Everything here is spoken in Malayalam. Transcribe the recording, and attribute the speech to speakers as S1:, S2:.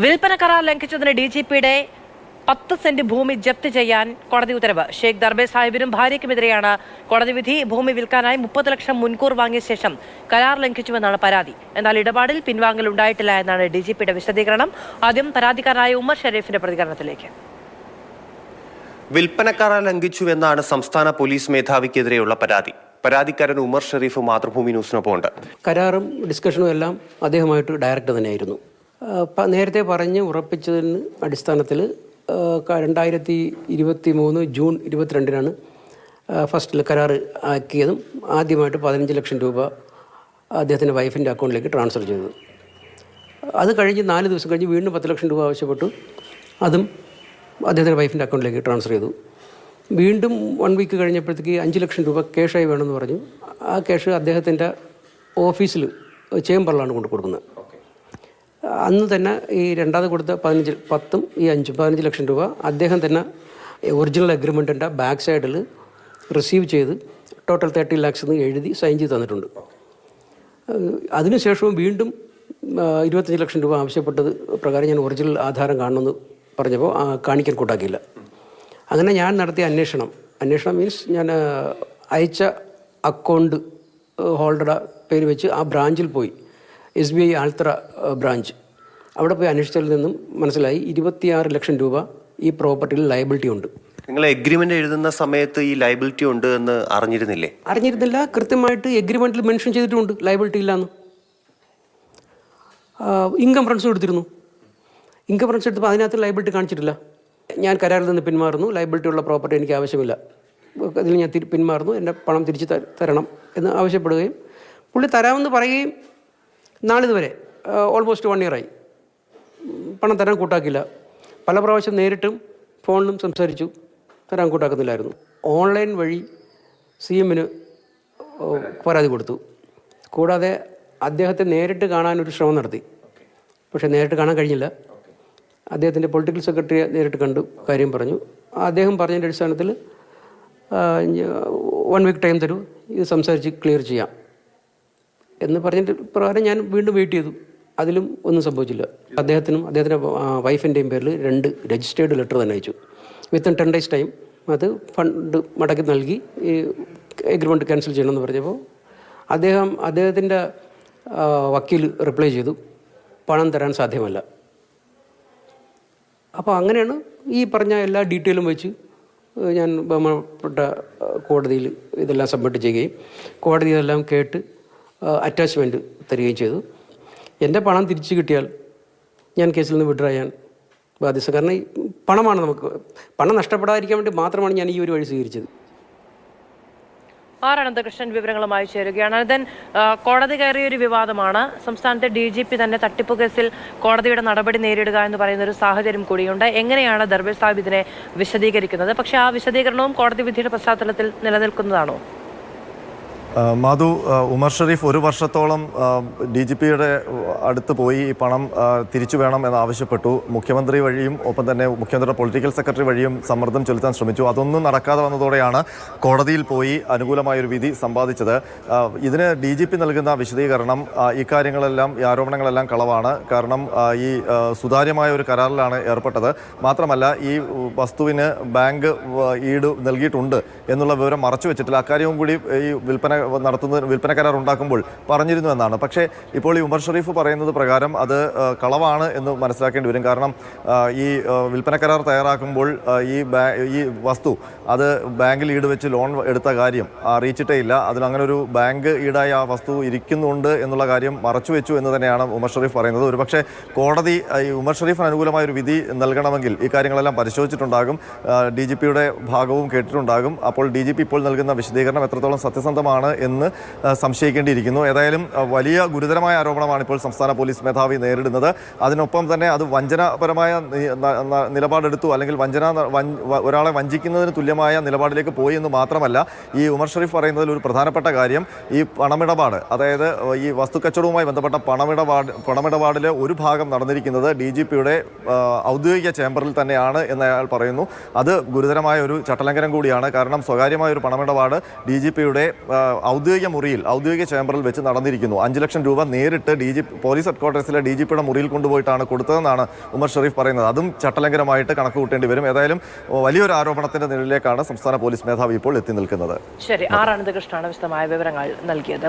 S1: വിൽപ്പന കരാർ ലംഘിച്ചതിന് DGPയുടെ 10 സെന്റ് ഭൂമി ജപ്തി ചെയ്യാൻ കോടതി ഉത്തരവ്. ഷെയ്ഖ് ദർബേ സാഹിബിനും ഭാര്യയ്ക്കുമെതിരെയാണ് കോടതി വിധി. ഭൂമി വിൽക്കാനായി 30 ലക്ഷം മുൻകൂർ വാങ്ങിയ ശേഷം കരാർ ലംഘിച്ചുവെന്നാണ് പരാതി. എന്നാൽ ഇടപാടിൽ പിൻവാങ്ങൽ ഉണ്ടായിട്ടില്ല എന്നാണ് DGPയുടെ വിശദീകരണം. ആദ്യം പരാതിക്കാരനായ ഉമർ ഷെരീഫിന്റെ പ്രതികരണത്തിലേക്ക്.
S2: വിൽപ്പന കരാർ ലംഘിച്ചുവെന്നാണ് സംസ്ഥാന പോലീസ് മേധാവിക്കെതിരെയുള്ള പരാതി. പരാതിക്കാരൻ ഉമർ ഷെരീഫ് മാതൃഭൂമി ന്യൂസിനൊപ്പം ഉണ്ട്.
S3: കരാറും ഡിസ്കഷനും എല്ലാം അദ്ദേഹമായിട്ട് ഡയറക്റ്റ് തന്നെയായിരുന്നു. നേരത്തെ പറഞ്ഞ് ഉറപ്പിച്ചതിന് അടിസ്ഥാനത്തിൽ 2023 ജൂൺ 22-നാണ് ഫസ്റ്റിൽ കരാർ ആക്കിയതും ആദ്യമായിട്ട് 15 ലക്ഷം രൂപ അദ്ദേഹത്തിൻ്റെ വൈഫിൻ്റെ അക്കൗണ്ടിലേക്ക് ട്രാൻസ്ഫർ ചെയ്തത്. അത് കഴിഞ്ഞ് 4 ദിവസം കഴിഞ്ഞ് വീണ്ടും 10 ലക്ഷം രൂപ ആവശ്യപ്പെട്ടു. അതും അദ്ദേഹത്തിൻ്റെ വൈഫിൻ്റെ അക്കൗണ്ടിലേക്ക് ട്രാൻസ്ഫർ ചെയ്തു. വീണ്ടും 1 വീക്ക് കഴിഞ്ഞപ്പോഴത്തേക്ക് 5 ലക്ഷം രൂപ ക്യാഷായി വേണമെന്ന് പറഞ്ഞു. ആ ക്യാഷ് അദ്ദേഹത്തിൻ്റെ ഓഫീസിൽ ചേംബറിലാണ് കൊണ്ട് കൊടുക്കുന്നത്. അന്ന് തന്നെ ഈ രണ്ടാമത് കൊടുത്ത 10ഉം ഈ 5 15 ലക്ഷം രൂപ അദ്ദേഹം തന്നെ ഒറിജിനൽ അഗ്രിമെൻറ്റിൻ്റെ ബാക്ക് സൈഡിൽ റിസീവ് ചെയ്ത് ടോട്ടൽ 30 ലാക്സ് എന്ന് എഴുതി സൈൻ ചെയ്ത് തന്നിട്ടുണ്ട്. അതിനുശേഷവും വീണ്ടും 25 ലക്ഷം രൂപ ആവശ്യപ്പെട്ടത് പ്രകാരം ഞാൻ ഒറിജിനൽ ആധാരം കാണണമെന്ന് പറഞ്ഞപ്പോൾ കാണിക്കാൻ കൂട്ടാക്കിയില്ല. അങ്ങനെ ഞാൻ നടത്തിയ അന്വേഷണം മീൻസ് ഞാൻ അയച്ച അക്കൗണ്ട് ഹോൾഡറുടെ പേര് വെച്ച് ആ ബ്രാഞ്ചിൽ പോയി, SBI ആൽത്തറ ബ്രാഞ്ച്, അവിടെ പോയി അന്വേഷിച്ചതിൽ നിന്നും മനസ്സിലായി 26 ലക്ഷം രൂപ ഈ പ്രോപ്പർട്ടിയിൽ ലയബിലിറ്റി ഉണ്ട്.
S2: നിങ്ങൾ എഗ്രിമെന്റ് എഴുതുന്ന സമയത്ത് ഈ ലയബിലിറ്റി ഉണ്ട് എന്ന് അറിഞ്ഞിരുന്നില്ല. കൃത്യമായിട്ട് എഗ്രിമെന്റിൽ
S3: മെൻഷൻ ചെയ്തിട്ടുണ്ട് ലയബിലിറ്റി ഇല്ലാന്ന്. ഇൻകം ഫ്രണ്ട്സും എടുത്തിരുന്നു. ഇൻകം ഫ്രണ്ട്സ് എടുത്തപ്പോൾ അതിനകത്ത് ലയബിലിറ്റി കാണിച്ചിട്ടില്ല. ഞാൻ കരാറിൽ നിന്ന് പിന്മാറുന്നു, ലയബിലിറ്റി ഉള്ള പ്രോപ്പർട്ടി എനിക്ക് ആവശ്യമില്ല, അതിൽ ഞാൻ പിന്മാറുന്നു, എൻ്റെ പണം തിരിച്ച് തരണം എന്ന് ആവശ്യപ്പെടുകയും പുള്ളി തരാമെന്ന് പറയുകയും നാളിതുവരെ ഓൾമോസ്റ്റ് 1 ഇയറായി പണം തരാൻ കൂട്ടാക്കില്ല. പല പ്രാവശ്യം നേരിട്ടും ഫോണിലും സംസാരിച്ചു, തരാൻ കൂട്ടാക്കുന്നില്ലായിരുന്നു. ഓൺലൈൻ വഴി CM-ന് പരാതി കൊടുത്തു. കൂടാതെ അദ്ദേഹത്തെ നേരിട്ട് കാണാനൊരു ശ്രമം നടത്തി. പക്ഷേ നേരിട്ട് കാണാൻ കഴിഞ്ഞില്ല. അദ്ദേഹത്തിൻ്റെ പൊളിറ്റിക്കൽ സെക്രട്ടറിയെ നേരിട്ട് കണ്ടു, കാര്യം പറഞ്ഞു. അദ്ദേഹം പറഞ്ഞതിൻ്റെ അടിസ്ഥാനത്തിൽ 1 വീക്ക് ടൈം തരൂ, ഇത് സംസാരിച്ച് ക്ലിയർ ചെയ്യാം എന്ന് പറഞ്ഞിട്ട് പ്രകാരം ഞാൻ വീണ്ടും വെയിറ്റ് ചെയ്തു. അതിലും ഒന്നും സംഭവിച്ചില്ല. അദ്ദേഹത്തിനും അദ്ദേഹത്തിൻ്റെ വൈഫിൻ്റെയും പേരിൽ 2 രജിസ്റ്റേർഡ് ലെറ്റർ തന്നെ അയച്ചു. വിത്തിൻ 10 ഡേയ്സ് ടൈം അത് ഫണ്ട് മടക്കി നൽകി ഈ എഗ്രിമെൻറ്റ് ക്യാൻസൽ ചെയ്യണമെന്ന് പറഞ്ഞപ്പോൾ അദ്ദേഹത്തിൻ്റെ വക്കീൽ റിപ്ലൈ ചെയ്തു, പണം തരാൻ സാധ്യമല്ല. അപ്പോൾ അങ്ങനെയാണ് ഈ പറഞ്ഞ എല്ലാ ഡീറ്റെയിലും വെച്ച് ഞാൻ ബഹുമാനപ്പെട്ട കോടതിയിൽ ഇതെല്ലാം സബ്മിറ്റ് ചെയ്യുകയും കോടതി ഇതെല്ലാം കേട്ട് അറ്റാച്ച്മെൻറ്റ് തരികയും ചെയ്തു. എൻ്റെ പണം തിരിച്ചു കിട്ടിയാൽ ഞാൻ കേസിൽ നിന്ന് വിഡ്രോ ചെയ്യാൻ ബാധ്യസ്ഥ. കാരണം ഈ പണമാണ്, നമുക്ക് പണം നഷ്ടപ്പെടാതിരിക്കാൻ വേണ്ടി മാത്രമാണ് ഞാൻ ഈ ഒരു വഴി സ്വീകരിച്ചത്.
S1: അനന്തകൃഷ്ണൻ വിവരങ്ങളുമായി ചേരുകയാണ്. അനന്തൻ, കോടതി കയറിയ ഒരു വിവാദമാണ്. സംസ്ഥാനത്തെ DGP തന്നെ തട്ടിപ്പ് കേസിൽ കോടതിയുടെ നടപടി നേരിടുക എന്ന് പറയുന്ന ഒരു സാഹചര്യം കൂടിയുണ്ട്. എങ്ങനെയാണ് ദർബേ സാഹിബ് ഇതിനെ വിശദീകരിക്കുന്നത്? പക്ഷേ ആ വിശദീകരണവും കോടതി വിധിയുടെ പശ്ചാത്തലത്തിൽ നിലനിൽക്കുന്നതാണോ?
S4: മാധു, ഉമർ ഷെരീഫ് 1 വർഷത്തോളം DGPയുടെ അടുത്ത് പോയി ഈ പണം തിരിച്ചു വേണം എന്നാവശ്യപ്പെട്ടു. മുഖ്യമന്ത്രി വഴിയും ഒപ്പം തന്നെ മുഖ്യമന്ത്രിയുടെ പൊളിറ്റിക്കൽ സെക്രട്ടറി വഴിയും സമ്മർദ്ദം ചെലുത്താൻ ശ്രമിച്ചു. അതൊന്നും നടക്കാതെ വന്നതോടെയാണ് കോടതിയിൽ പോയി അനുകൂലമായൊരു വിധി സമ്പാദിച്ചത്. ഇതിന് DGP നൽകുന്ന വിശദീകരണം ഇക്കാര്യങ്ങളെല്ലാം, ഈ ആരോപണങ്ങളെല്ലാം കളവാണ്. കാരണം ഈ സുതാര്യമായ ഒരു കരാറിലാണ് ഏർപ്പെട്ടത്. മാത്രമല്ല ഈ വസ്തുവിന് ബാങ്ക് ഈട് നൽകിയിട്ടുണ്ട് എന്നുള്ള വിവരം മറച്ചു വെച്ചിട്ടില്ല. അക്കാര്യവും കൂടി ഈ വിൽപ്പന കരാർ ഉണ്ടാക്കുമ്പോൾ പറഞ്ഞിരുന്നു എന്നാണ്. പക്ഷേ ഇപ്പോൾ ഈ ഉമർ ഷെരീഫ് പറയുന്നത് പ്രകാരം അത് കളവാണ് എന്ന് മനസ്സിലാക്കേണ്ടി വരും. കാരണം ഈ വിൽപ്പന കരാർ തയ്യാറാക്കുമ്പോൾ ഈ വസ്തു അത് ബാങ്കിൽ ഈട് വെച്ച് ലോൺ എടുത്ത കാര്യം അറിയിച്ചിട്ടേ ഇല്ല. അതിലങ്ങനെ ഒരു ബാങ്ക് ഈടായി ആ വസ്തു ഇരിക്കുന്നുണ്ട് എന്നുള്ള കാര്യം മറച്ചു വെച്ചു എന്ന് തന്നെയാണ് ഉമർ ഷെരീഫ് പറയുന്നത്. ഒരുപക്ഷെ കോടതി ഈ ഉമർ ഷെരീഫിന് അനുകൂലമായൊരു വിധി നൽകണമെങ്കിൽ ഈ കാര്യങ്ങളെല്ലാം പരിശോധിച്ചിട്ടുണ്ടാകും, DGPയുടെ ഭാഗവും കേട്ടിട്ടുണ്ടാകും. അപ്പോൾ DGP ഇപ്പോൾ നൽകുന്ന വിശദീകരണം എത്രത്തോളം സത്യസന്ധമാണ് എന്ന് സംശയിക്കേണ്ടിയിരിക്കുന്നു. ഏതായാലും വലിയ ഗുരുതരമായ ആരോപണമാണ് ഇപ്പോൾ സംസ്ഥാന പോലീസ് മേധാവി നേരിടുന്നത്. അതിനൊപ്പം തന്നെ അത് വഞ്ചനാപരമായ നിലപാടെടുത്തു, അല്ലെങ്കിൽ ഒരാളെ വഞ്ചിക്കുന്നതിന് തുല്യമായ നിലപാടിലേക്ക് പോയി എന്ന് മാത്രമല്ല, ഈ ഉമർ ഷെരീഫ് പറയുന്നതിൽ ഒരു പ്രധാനപ്പെട്ട കാര്യം ഈ പണമിടപാട്, അതായത് ഈ വസ്തുക്കച്ചവടവുമായി ബന്ധപ്പെട്ട പണമിടപാടിലെ ഒരു ഭാഗം നടന്നിരിക്കുന്നത് DGPയുടെ ഔദ്യോഗിക ചേംബറിൽ തന്നെയാണ് എന്ന് അയാൾ പറയുന്നു. അത് ഗുരുതരമായ ഒരു ചട്ടലംഘനം കൂടിയാണ്. കാരണം സ്വകാര്യമായ ഒരു പണമിടപാട് DGPയുടെ ഔദ്യോഗിക മുറിയിൽ ഔദ്യോഗിക ചേംബറിൽ വെച്ച് നടന്നിരിക്കുന്നു. 5 ലക്ഷം രൂപ നേരിട്ട് പോലീസ് ഹെഡ്ക്വാർട്ടേഴ്സിലെ DGPയുടെ മുറിയിൽ കൊണ്ടുപോയിട്ടാണ് കൊടുത്തതെന്നാണ് ഉമർ ഷെരീഫ് പറയുന്നത്. അതും ചട്ടലംഘനമായിട്ട് കണക്ക് കൂട്ടേണ്ടി വരും. ഏതായാലും വലിയൊരു ആരോപണത്തിന്റെ നിലയിലേക്കാണ് സംസ്ഥാന പോലീസ് മേധാവി ഇപ്പോൾ എത്തി നിൽക്കുന്നത്.
S1: ശരി, അനന്തകൃഷ്ണനാണ് വിശദമായ വിവരങ്ങൾ നൽകിയത്.